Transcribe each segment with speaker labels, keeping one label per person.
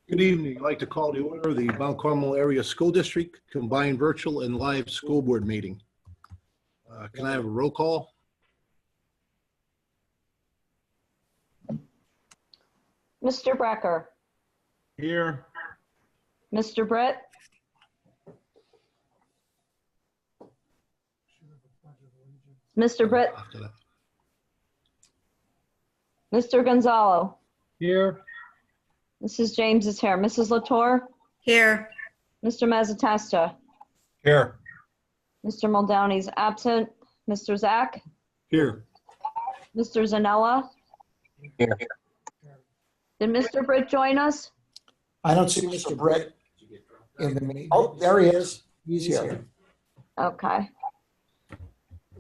Speaker 1: Good evening. I'd like to call to order the Mount Carmel Area School District Combined Virtual and Live School Board Meeting. Can I have a roll call?
Speaker 2: Mr. Brecker.
Speaker 1: Here.
Speaker 2: Mr. Britt. Mr. Britt. Mr. Gonzalo.
Speaker 3: Here.
Speaker 2: Mrs. James is here. Mrs. Latour.
Speaker 4: Here.
Speaker 2: Mr. Mazzatesta.
Speaker 3: Here.
Speaker 2: Mr. Muldowney's absent. Mr. Zach.
Speaker 1: Here.
Speaker 2: Mr. Zanella.
Speaker 3: Here.
Speaker 2: Did Mr. Britt join us?
Speaker 5: I don't see Mr. Britt in the meeting. Oh, there he is. He's here.
Speaker 2: Okay.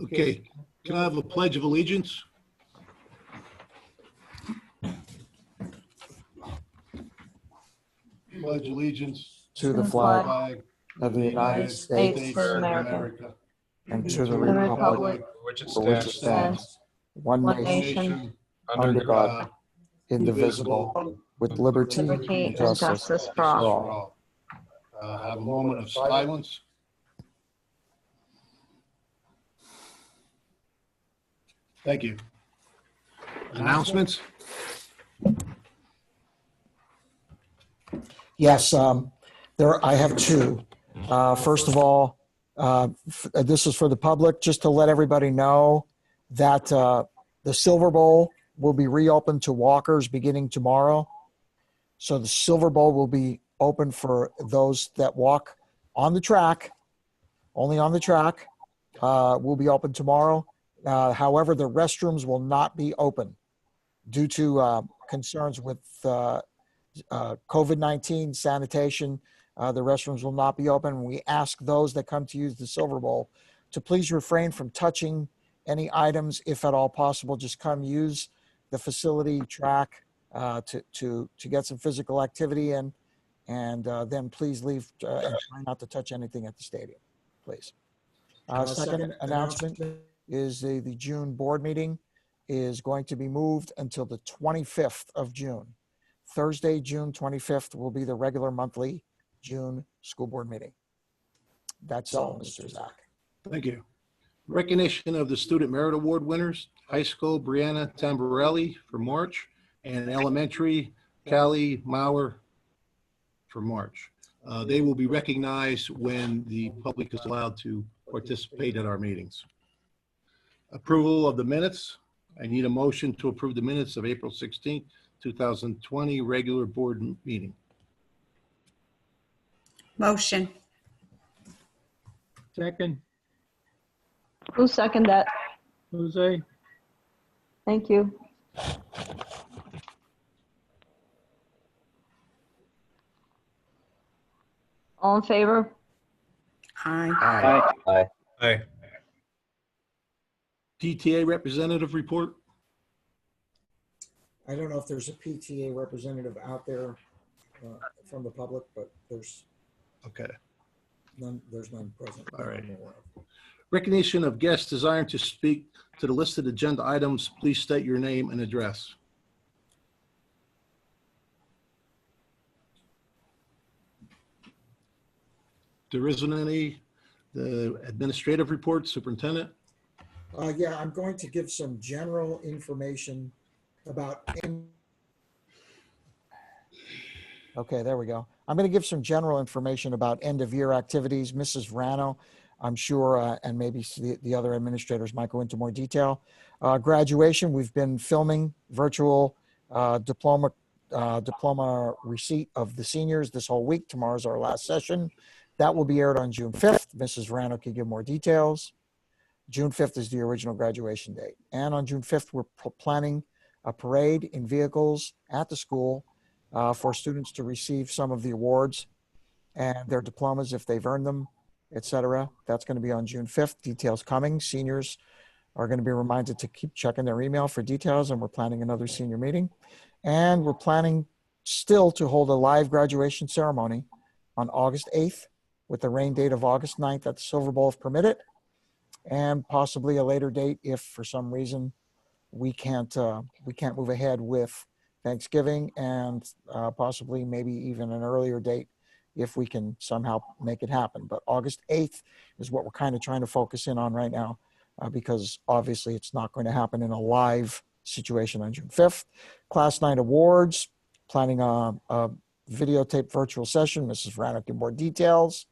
Speaker 1: Okay. Can I have a pledge of allegiance? Pledge allegiance
Speaker 5: To the flag of the United States
Speaker 2: of America,
Speaker 5: and to the
Speaker 2: the
Speaker 5: republic
Speaker 2: republic
Speaker 3: Which it
Speaker 5: for which it
Speaker 3: stands,
Speaker 5: stands, one
Speaker 2: one
Speaker 5: nation,
Speaker 2: nation,
Speaker 5: under God, indivisible, with liberty
Speaker 2: liberty,
Speaker 5: and
Speaker 2: and
Speaker 5: justice
Speaker 2: justice for
Speaker 5: for
Speaker 2: all.
Speaker 5: all.
Speaker 1: Have a moment of silence. Thank you. Announcements?
Speaker 5: Yes, I have two. First of all, this is for the public, just to let everybody know that the Silver Bowl will be reopened to walkers beginning tomorrow. So the Silver Bowl will be open for those that walk on the track, only on the track, will be open tomorrow. However, the restrooms will not be open due to concerns with COVID-19 sanitation. The restrooms will not be open. We ask those that come to use the Silver Bowl to please refrain from touching any items, if at all possible. Just come use the facility track to get some physical activity in, and then please leave and try not to touch anything at the stadium, please. Second announcement is the June board meeting is going to be moved until the 25th of June. Thursday, June 25th will be the regular monthly June school board meeting. That's all, Mr. Zach.
Speaker 1: Thank you. Recognition of the Student Merit Award winners, high school Brianna Tamborelli for March, and elementary Callie Mauer for March. They will be recognized when the public is allowed to participate at our meetings. Approval of the minutes. I need a motion to approve the minutes of April 16th, 2020 regular board meeting.
Speaker 4: Motion.
Speaker 3: Second.
Speaker 2: Who seconded that?
Speaker 3: Jose.
Speaker 2: Thank you. All in favor?
Speaker 4: Aye.
Speaker 3: Aye.
Speaker 1: PTA representative report.
Speaker 5: I don't know if there's a PTA representative out there from the public, but there's
Speaker 1: Okay.
Speaker 5: none present.
Speaker 1: All right. Recognition of guests desiring to speak to the listed agenda items. Please state your name and address. There isn't any. The administrative report, superintendent.
Speaker 5: Yeah, I'm going to give some general information about. Okay, there we go. I'm going to give some general information about end of year activities. Mrs. Rano, I'm sure, and maybe the other administrators might go into more detail. Graduation, we've been filming virtual diploma receipt of the seniors this whole week. Tomorrow's our last session. That will be aired on June 5th. Mrs. Rano can give more details. June 5th is the original graduation date. And on June 5th, we're planning a parade in vehicles at the school for students to receive some of the awards and their diplomas if they've earned them, etc. That's going to be on June 5th. Details coming. Seniors are going to be reminded to keep checking their email for details, and we're planning another senior meeting. And we're planning still to hold a live graduation ceremony on August 8th with the rain date of August 9th at the Silver Bowl if permitted, and possibly a later date if for some reason we can't move ahead with Thanksgiving, and possibly maybe even an earlier date if we can somehow make it happen. But August 8th is what we're kind of trying to focus in on right now, because obviously it's not going to happen in a live situation on June 5th. Class 9 awards, planning a videotape virtual session. Mrs. Rano can more details.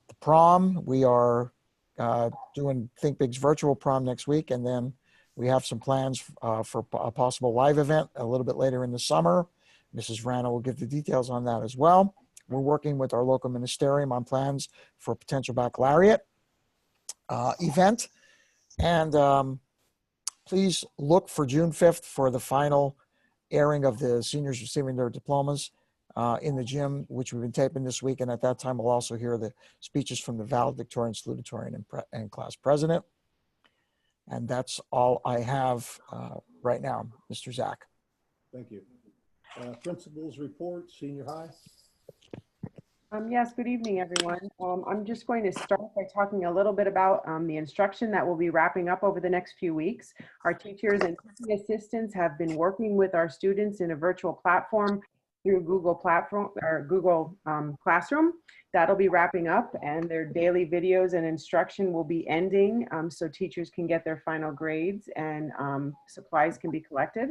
Speaker 5: The prom, we are doing Think Big's virtual prom next week, and then we have some plans for a possible live event a little bit later in the summer. Mrs. Rano will give the details on that as well. We're working with our local ministerium on plans for a potential baccalaureate event. And please look for June 5th for the final airing of the seniors receiving their diplomas in the gym, which we've been taping this week. And at that time, we'll also hear the speeches from the valedictorian, salutatorian, and class president. And that's all I have right now, Mr. Zach.
Speaker 1: Thank you. Principals report, senior high.
Speaker 6: Yes, good evening, everyone. I'm just going to start by talking a little bit about the instruction that will be wrapping up over the next few weeks. Our teachers and teaching assistants have been working with our students in a virtual platform through Google Classroom. That'll be wrapping up, and their daily videos and instruction will be ending, so teachers can get their final grades and supplies can be collected.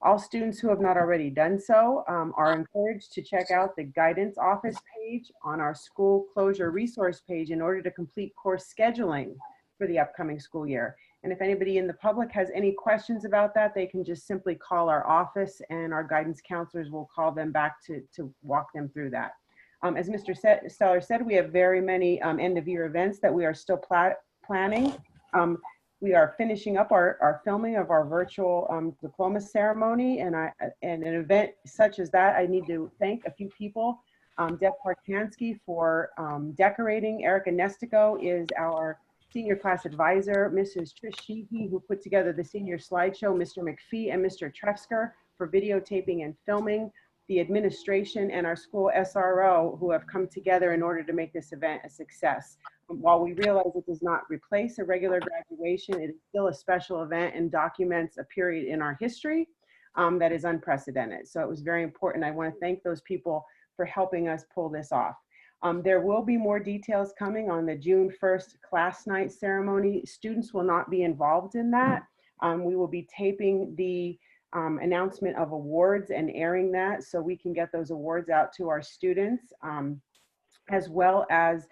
Speaker 6: All students who have not already done so are encouraged to check out the guidance office page on our school closure resource page in order to complete course scheduling for the upcoming school year. And if anybody in the public has any questions about that, they can just simply call our office, and our guidance counselors will call them back to walk them through that. As Mr. Steller said, we have very many end of year events that we are still planning. We are finishing up our filming of our virtual diploma ceremony, and an event such as that, I need to thank a few people. Deb Parkansky for decorating. Erica Nestico is our senior class advisor. Mrs. Trish Sheehy, who put together the senior slideshow. Mr. McPhee and Mr. Trefsker for videotaping and filming. The administration and our school SRO, who have come together in order to make this event a success. While we realize it does not replace a regular graduation, it is still a special event and documents a period in our history that is unprecedented. So it was very important. I want to thank those people for helping us pull this off. There will be more details coming on the June 1st class night ceremony. Students will not be involved in that. We will be taping the announcement of awards and airing that so we can get those awards out to our students, as well as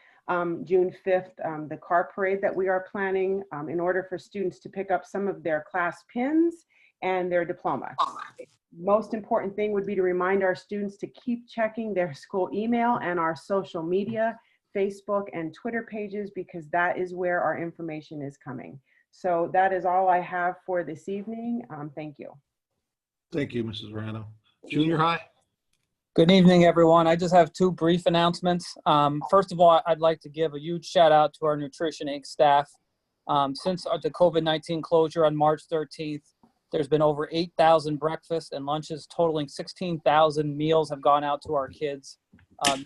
Speaker 6: June 5th, the car parade that we are planning in order for students to pick up some of their class pins and their diploma. Most important thing would be to remind our students to keep checking their school email and our social media, Facebook and Twitter pages, because that is where our information is coming. So that is all I have for this evening. Thank you.
Speaker 1: Thank you, Mrs. Rano. Junior high.
Speaker 7: Good evening, everyone. I just have two brief announcements. First of all, I'd like to give a huge shout out to our Nutrition Inc. staff. Since the COVID-19 closure on March 13th, there's been over 8,000 breakfasts and lunches totaling 16,000 meals have gone out to our kids.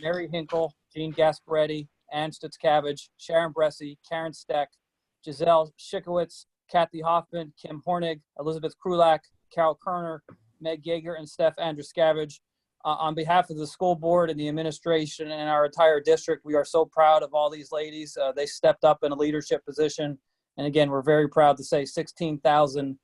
Speaker 7: Mary Hinkle, Jean Gasparetti, Ann Stutzkavage, Sharon Bressie, Karen Steck, Giselle Schikowitz, Kathy Hoffman, Kim Hornig, Elizabeth Krulak, Carol Kerner, Meg Yeager, and Steph Andruskavage. On behalf of the school board and the administration and our entire district, we are so proud of all these ladies. They stepped up in a leadership position. And again, we're very proud to say 16,000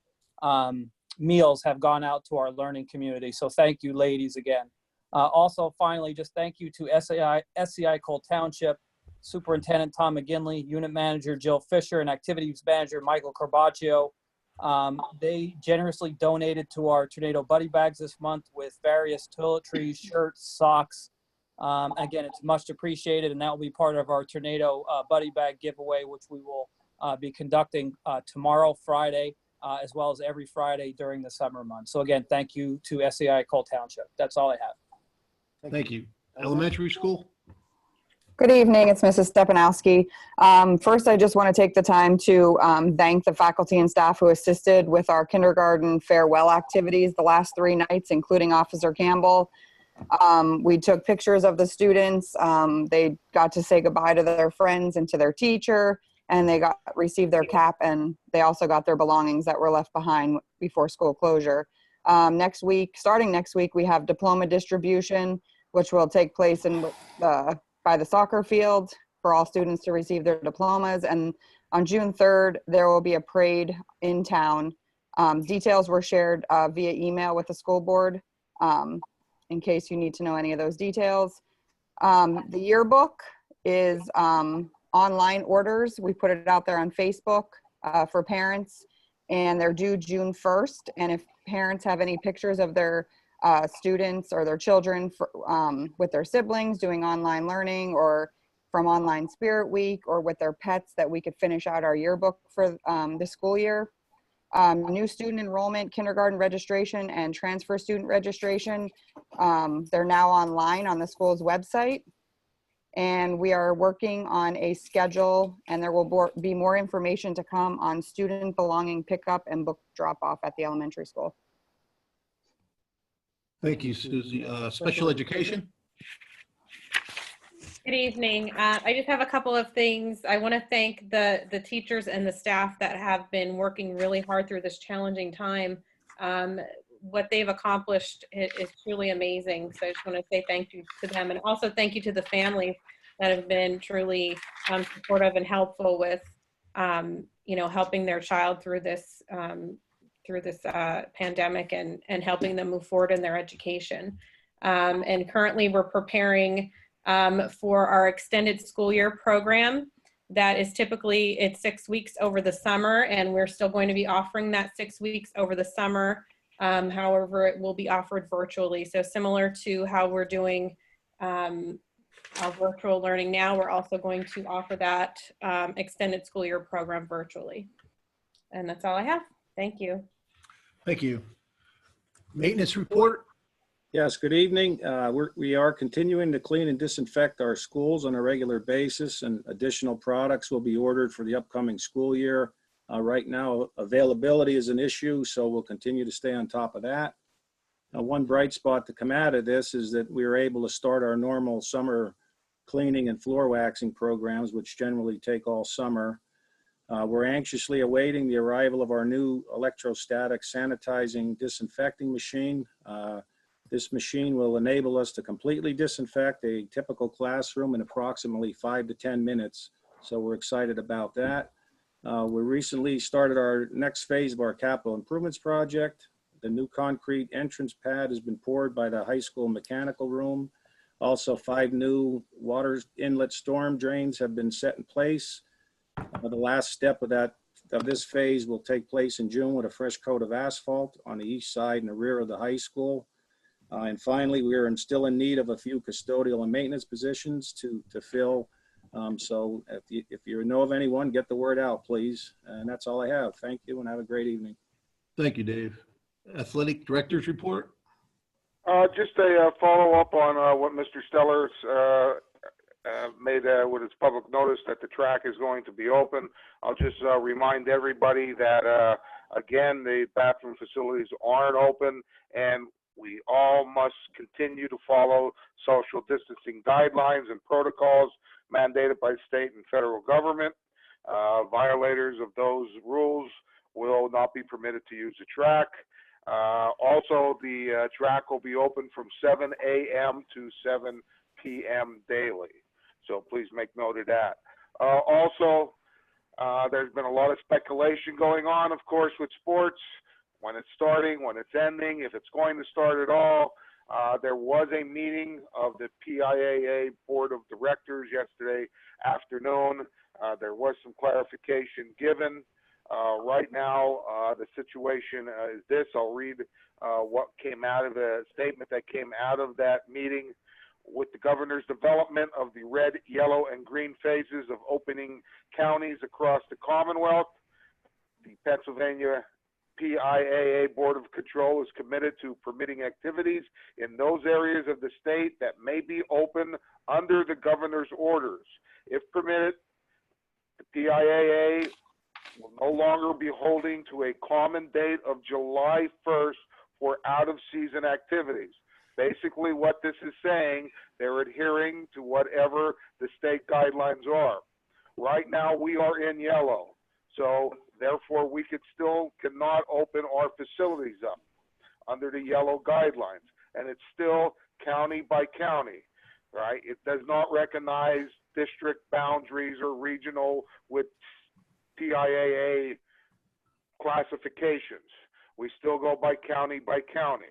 Speaker 7: meals have gone out to our learning community. So thank you, ladies, again. Also, finally, just thank you to SCI Cole Township, Superintendent Tom McGinley, Unit Manager Jill Fisher, and Activities Manager Michael Corbaccio. They generously donated to our Tornado Buddy Bags this month with various toiletries, shirts, socks. Again, it's much appreciated, and that will be part of our Tornado Buddy Bag giveaway, which we will be conducting tomorrow, Friday, as well as every Friday during the summer months. So again, thank you to SCI Cole Township. That's all I have.
Speaker 1: Thank you. Elementary school.
Speaker 8: Good evening, it's Mrs. Stepanowski. First, I just want to take the time to thank the faculty and staff who assisted with our kindergarten farewell activities the last 3 nights, including Officer Campbell. We took pictures of the students. They got to say goodbye to their friends and to their teacher, and they received their cap, and they also got their belongings that were left behind before school closure. Next week, starting next week, we have diploma distribution, which will take place by the soccer field for all students to receive their diplomas. And on June 3rd, there will be a parade in town. Details were shared via email with the school board in case you need to know any of those details. The yearbook is online orders. We put it out there on Facebook for parents, and they're due June 1st. And if parents have any pictures of their students or their children with their siblings doing online learning or from Online Spirit Week or with their pets, that we could finish out our yearbook for the school year. New student enrollment, kindergarten registration, and transfer student registration. They're now online on the school's website. And we are working on a schedule, and there will be more information to come on student belonging pickup and book drop off at the elementary school.
Speaker 1: Thank you, Susie. Special education?
Speaker 9: Good evening. I just have a couple of things. I want to thank the teachers and the staff that have been working really hard through this challenging time. What they've accomplished is truly amazing. So I just want to say thank you to them, and also thank you to the families that have been truly supportive and helpful with, helping their child through this pandemic and helping them move forward in their education. And currently, we're preparing for our extended school year program. That is typically, it's 6 weeks over the summer, and we're still going to be offering that 6 weeks over the summer. However, it will be offered virtually. So similar to how we're doing our virtual learning now, we're also going to offer that extended school year program virtually. And that's all I have. Thank you.
Speaker 1: Thank you. Maintenance report?
Speaker 10: Yes, good evening. We are continuing to clean and disinfect our schools on a regular basis, and additional products will be ordered for the upcoming school year. Right now, availability is an issue, so we'll continue to stay on top of that. One bright spot to come out of this is that we were able to start our normal summer cleaning and floor waxing programs, which generally take all summer. We're anxiously awaiting the arrival of our new electrostatic sanitizing disinfecting machine. This machine will enable us to completely disinfect a typical classroom in approximately 5 to 10 minutes. So we're excited about that. We recently started our next phase of our capital improvements project. The new concrete entrance pad has been poured by the high school mechanical room. Also, 5 new water inlet storm drains have been set in place. The last step of this phase will take place in June with a fresh coat of asphalt on the east side and the rear of the high school. And finally, we are still in need of a few custodial and maintenance positions to fill. So if you know of anyone, get the word out, please. And that's all I have. Thank you and have a great evening.
Speaker 1: Thank you, Dave. Athletic director's report?
Speaker 11: Just a follow-up on what Mr. Stellers made with his public notice that the track is going to be open. I'll just remind everybody that, again, the bathroom facilities aren't open, and we all must continue to follow social distancing guidelines and protocols mandated by state and federal government. Violators of those rules will not be permitted to use the track. Also, the track will be open from 7 a.m. to 7 p.m. daily. So please make note of that. Also, there's been a lot of speculation going on, of course, with sports. When it's starting, when it's ending, if it's going to start at all. There was a meeting of the PIAA Board of Directors yesterday afternoon. There was some clarification given. Right now, the situation is this. I'll read what came out of the statement that came out of that meeting. With the governor's development of the red, yellow, and green phases of opening counties across the Commonwealth, the Pennsylvania PIAA Board of Control is committed to permitting activities in those areas of the state that may be open under the governor's orders. If permitted, the PIAA will no longer be holding to a common date of July 1st for out-of-season activities. Basically, what this is saying, they're adhering to whatever the state guidelines are. Right now, we are in yellow. So therefore, we cannot open our facilities up. under the yellow guidelines. And it's still county by county, right? It does not recognize district boundaries or regional with TIAA classifications. We still go by county by county.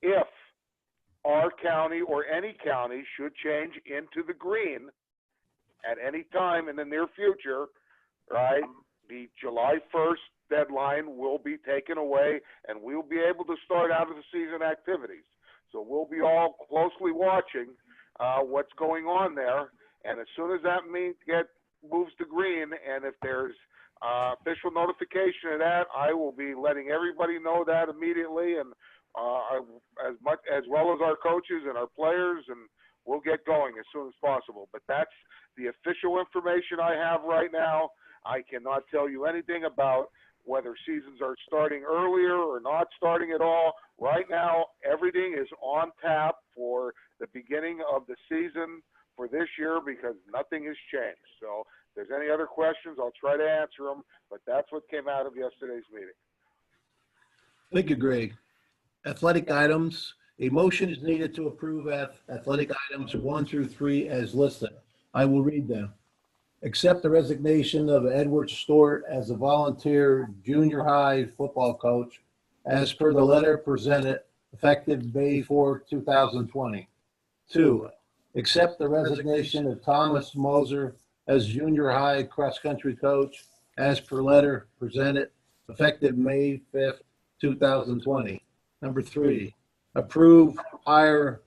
Speaker 11: If our county or any county should change into the green at any time in the near future, right, the July 1st deadline will be taken away and we'll be able to start out of the season activities. So we'll be all closely watching what's going on there. And as soon as that moves to green, and if there's official notification of that, I will be letting everybody know that immediately, and as well as our coaches and our players, and we'll get going as soon as possible. But that's the official information I have right now. I cannot tell you anything about whether seasons are starting earlier or not starting at all. Right now, everything is on tap for the beginning of the season for this year because nothing has changed. So if there's any other questions, I'll try to answer them, but that's what came out of yesterday's meeting.
Speaker 1: Thank you, Greg. Athletic items. A motion is needed to approve athletic items 1 through 3 as listed. I will read them. Accept the resignation of Edward Stewart as a volunteer junior high football coach as per the letter presented effective May 4, 2020. 2, accept the resignation of Thomas Moser as junior high cross-country coach as per letter presented effective May 5th, 2020. Number 3, approve hire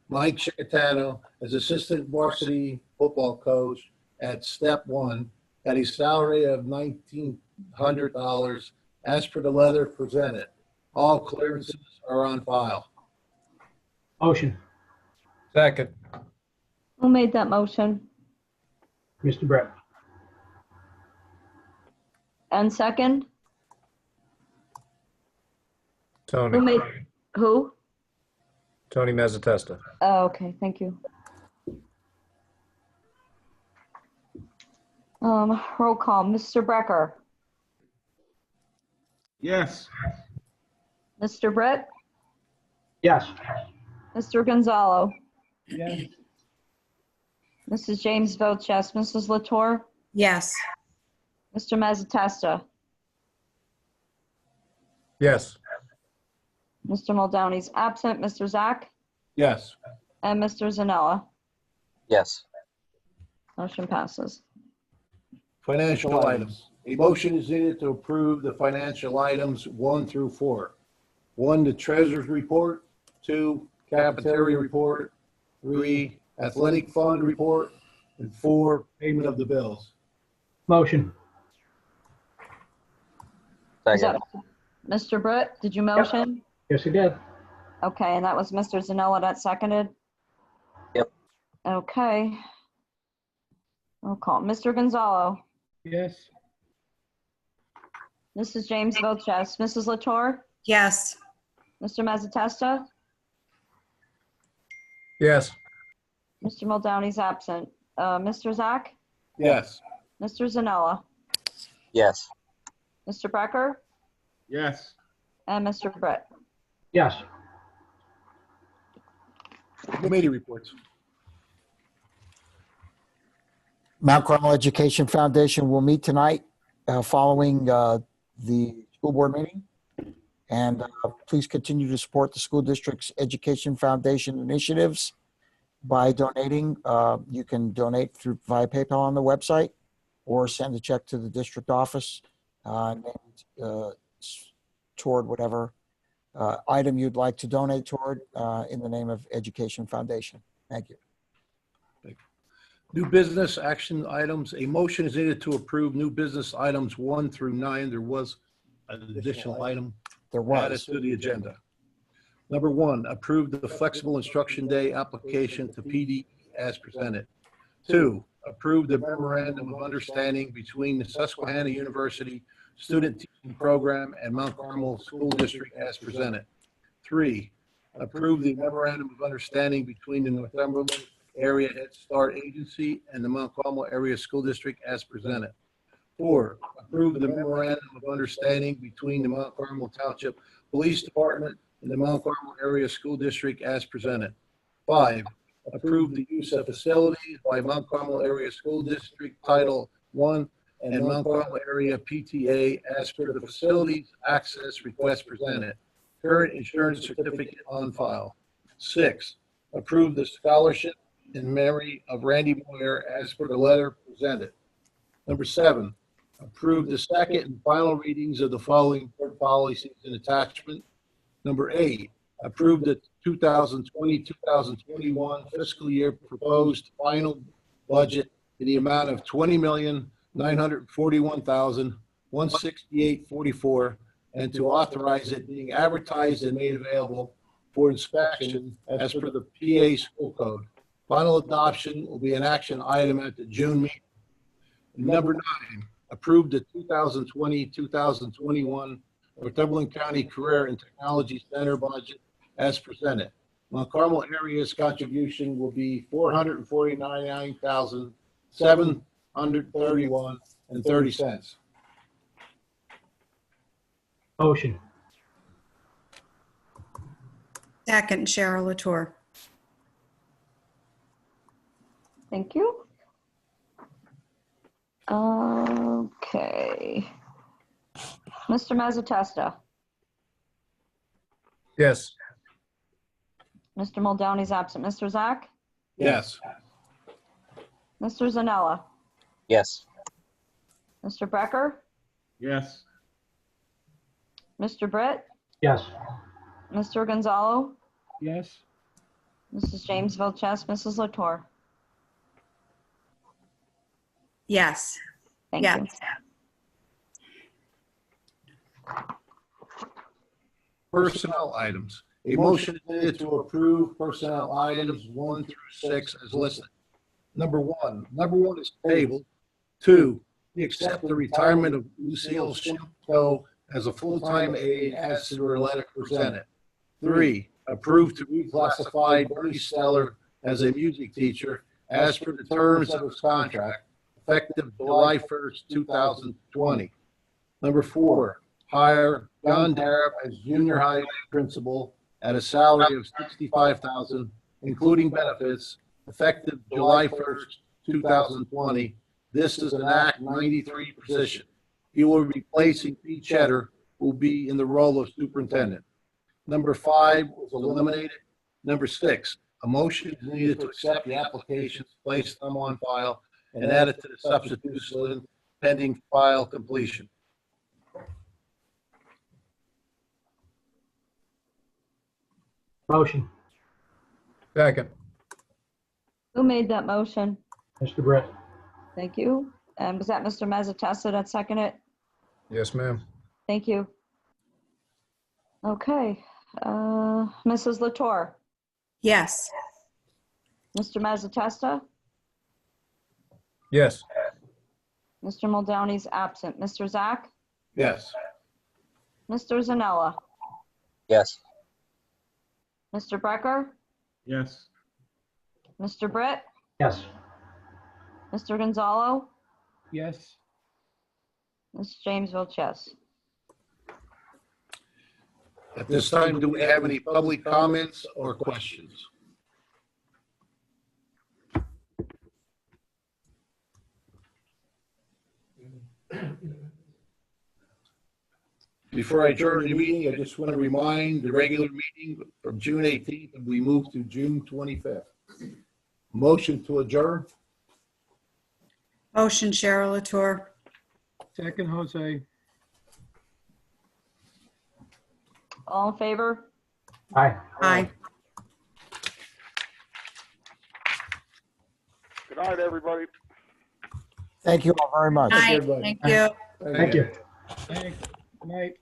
Speaker 1: Mike Chickatano as assistant varsity football coach at step 1 at a salary of $1,900 as per the letter presented. All clearances are on file.
Speaker 3: Motion. Second.
Speaker 2: Who made that motion?
Speaker 3: Mr. Brett.
Speaker 2: And second?
Speaker 3: Tony.
Speaker 2: Who?
Speaker 3: Tony Mazzatesta.
Speaker 2: Oh, okay, thank you. Roll call, Mr. Brecker,
Speaker 3: Yes.
Speaker 2: Mr. Brett,
Speaker 3: Yes.
Speaker 2: Mr. Gonzalo,
Speaker 3: Yes.
Speaker 2: Mrs. James votes yes, Mrs. Latour,
Speaker 4: Yes.
Speaker 2: Mr. Mazzatesta,
Speaker 3: Yes.
Speaker 2: Mr. Muldowney's absent, Mr. Zach,
Speaker 1: Yes.
Speaker 2: and Mr. Zanella.
Speaker 12: Yes.
Speaker 2: Motion passes.
Speaker 1: Financial items. A motion is needed to approve the financial items 1 through 4. 1, the treasurer's report. 2, cafeteria report. 3, athletic fund report. And 4, payment of the bills.
Speaker 3: Motion.
Speaker 2: Is
Speaker 12: Second.
Speaker 2: that Mr. Brett, did you motion?
Speaker 3: Yes, he did.
Speaker 2: Okay, and that was Mr. Zanella that seconded?
Speaker 12: Yep.
Speaker 2: Okay. Roll call, Mr. Gonzalo,
Speaker 3: Yes.
Speaker 2: Mrs. James votes yes, Mrs. Latour,
Speaker 4: Yes.
Speaker 2: Mr. Mazzatesta,
Speaker 3: Yes.
Speaker 2: Mr. Muldowney's absent. Mr. Zach,
Speaker 1: Yes.
Speaker 2: Mr. Zanella,
Speaker 12: Yes.
Speaker 2: Mr. Brecker,
Speaker 3: Yes.
Speaker 2: and Mr. Brett.
Speaker 3: Yes.
Speaker 1: Committee reports.
Speaker 5: Mount Carmel Education Foundation will meet tonight following the school board meeting. And please continue to support the school district's Education Foundation initiatives by donating. You can donate via PayPal on the website or send a check to the district office named toward whatever item you'd like to donate toward in the name of Education Foundation. Thank you.
Speaker 1: New business action items. A motion is needed to approve new business items 1 through 9. There was an additional item
Speaker 5: There
Speaker 1: added
Speaker 5: was.
Speaker 1: to the agenda. Number 1, approve the flexible instruction day application to PD as presented. 2, approve the memorandum of understanding between the Susquehanna University Student Teaching Program and Mount Carmel School District as presented. 3, approve the memorandum of understanding between the Northumberland Area Head Start Agency and the Mount Carmel Area School District as presented. 4, approve the memorandum of understanding between the Mount Carmel Township Police Department, in the Mount Carmel Area School District as presented. 5, approve the use of facilities by Mount Carmel Area School District Title I and Mount Carmel Area PTA as per the facilities access request presented. Current insurance certificate on file. 6, approve the scholarship in memory of Randy Moyer as per the letter presented. Number 7, approve the second and final readings of the following board policies in attachment. Number 8, approve the 2020-2021 fiscal year proposed final budget in the amount of $20,941,168.44, and to authorize it being advertised and made available for inspection as per the PA school code. Final adoption will be an action item at the June meeting. Number 9, approve the 2020-2021 Northumberland County Career and Technology Center budget as presented. Mount Carmel area's contribution will be $449,731.30.
Speaker 3: Motion.
Speaker 4: Second, Cheryl Latour.
Speaker 2: Thank you. Okay. Mr. Mazzatesta.
Speaker 3: Yes.
Speaker 2: Mr. Muldowney's absent. Mr. Zach?
Speaker 1: Yes.
Speaker 2: Mr. Zanella?
Speaker 12: Yes.
Speaker 2: Mr. Becker?
Speaker 3: Yes.
Speaker 2: Mr. Britt?
Speaker 3: Yes.
Speaker 2: Mr. Gonzalo?
Speaker 3: Yes.
Speaker 2: Mrs. James Felches? Mrs. Latour?
Speaker 4: Yes.
Speaker 2: Thank
Speaker 4: Yes.
Speaker 2: you.
Speaker 1: Personnel items. A motion is needed to approve personnel items 1 through 6 as listed. Number one is tabled. 2, we accept the retirement of Lucille Shimko as a full-time aide as to her letter presented. 3, approve to reclassify Bernie Steller as a music teacher as per the terms of his contract, effective July 1st, 2020. Number 4, hire John Darab as junior high principal at a salary of $65,000, including benefits, effective July 1st, 2020. This is an Act 93 position. He will be replacing Pete Cheddar, who will be in the role of superintendent. Number 5 was eliminated. Number 6, a motion is needed to accept the applications, place them on file, and add it to the substitute list pending file completion.
Speaker 3: Motion. Second.
Speaker 2: Who made that motion?
Speaker 3: Mr. Britt.
Speaker 2: Thank you. And was that Mr. Mazzatesta that seconded it?
Speaker 3: Yes, ma'am.
Speaker 2: Thank you. Okay. Mrs. Latour?
Speaker 4: Yes.
Speaker 2: Mr. Mazzatesta?
Speaker 3: Yes.
Speaker 2: Mr. Muldowney's absent. Mr. Zach?
Speaker 1: Yes.
Speaker 2: Mr. Zanella?
Speaker 12: Yes.
Speaker 2: Mr. Becker?
Speaker 3: Yes.
Speaker 2: Mr. Britt?
Speaker 3: Yes.
Speaker 2: Mr. Gonzalo?
Speaker 3: Yes.
Speaker 2: Ms. James Felches?
Speaker 1: At this time, do we have any public comments or questions? Before I adjourn the meeting, I just want to remind the regular meeting from June 18th, and we move to June 25th. Motion to adjourn?
Speaker 4: Motion, Cheryl Latour.
Speaker 3: Second, Jose.
Speaker 2: All in favor?
Speaker 3: Aye.
Speaker 4: Aye.
Speaker 11: Good night, everybody.
Speaker 5: Thank you all very much.
Speaker 4: Aye.
Speaker 1: everybody.
Speaker 4: Thank you.
Speaker 3: Thank you. Thanks. Good night.